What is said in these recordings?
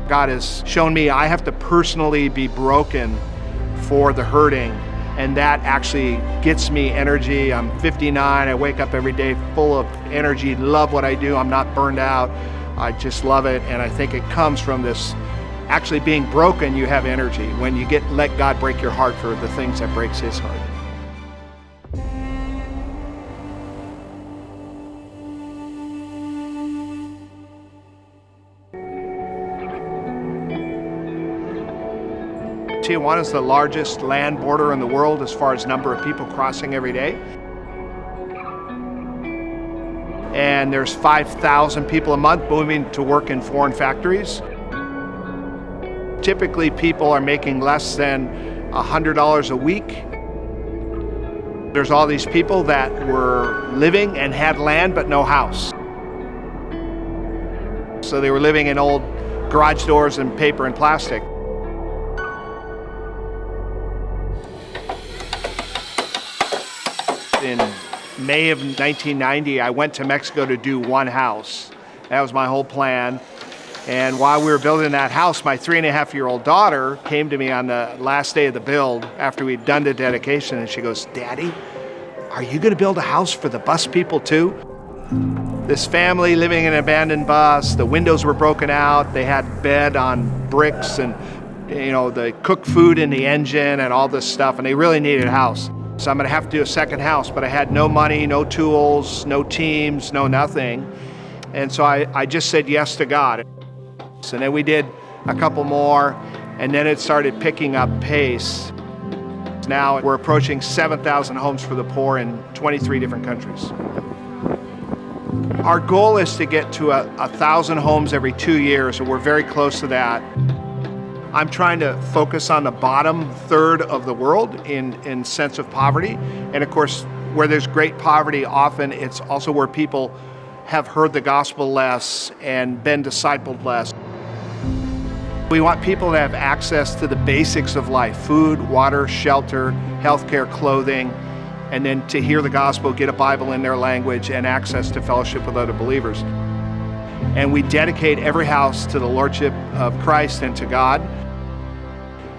God has shown me I have to personally be broken for the hurting, and that actually gets me energy. I'm 59, I wake up every day full of energy, love what I do, I'm not burned out. I just love it, and I think it comes from this actually being broken. You have energy when you let God break your heart for the things that breaks his heart. Tijuana is the largest land border in the world as far as number of people crossing every day. And there's 5,000 people a month moving to work in foreign factories. Typically, people are making less than $100 a week. There's all these people that were living and had land but no house. So they were living in old garage doors and paper and plastic. In May of 1990, I went to Mexico to do one house. That was my whole plan. And while we were building that house, my 3.5-year-old daughter came to me on the last day of the build after we'd done the dedication, and she goes, "Daddy, are you gonna build a house for the bus people too?" This family living in an abandoned bus, the windows were broken out, they had bed on bricks, and they cooked food in the engine and all this stuff, and they really needed a house. So I'm gonna have to do a second house, but I had no money, no tools, no teams, no nothing. And so I just said yes to God. And then we did a couple more, and then it started picking up pace. Now we're approaching 7,000 homes for the poor in 23 different countries. Our goal is to get to 1,000 homes every 2 years, and we're very close to that. I'm trying to focus on the bottom third of the world in sense of poverty. And of course, where there's great poverty, often it's also where people have heard the gospel less and been discipled less. We want people to have access to the basics of life: food, water, shelter, healthcare, clothing, and then to hear the gospel, get a Bible in their language, and access to fellowship with other believers. And we dedicate every house to the Lordship of Christ and to God.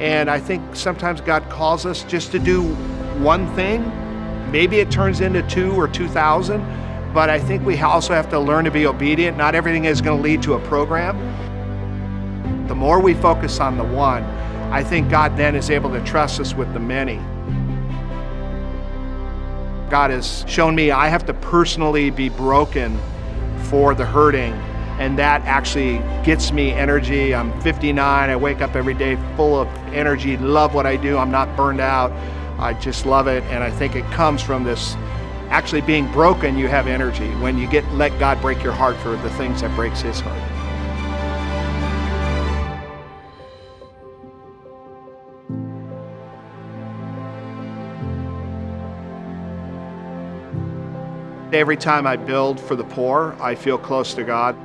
And I think sometimes God calls us just to do one thing. Maybe it turns into 2 or 2,000, but I think we also have to learn to be obedient. Not everything is going to lead to a program. The more we focus on the one, I think God then is able to trust us with the many. God has shown me I have to personally be broken for the hurting, and that actually gets me energy. I'm 59, I wake up every day full of energy, love what I do, I'm not burned out. I just love it, and I think it comes from this actually being broken. You have energy when you let God break your heart for the things that breaks his heart. Every time I build for the poor, I feel close to God.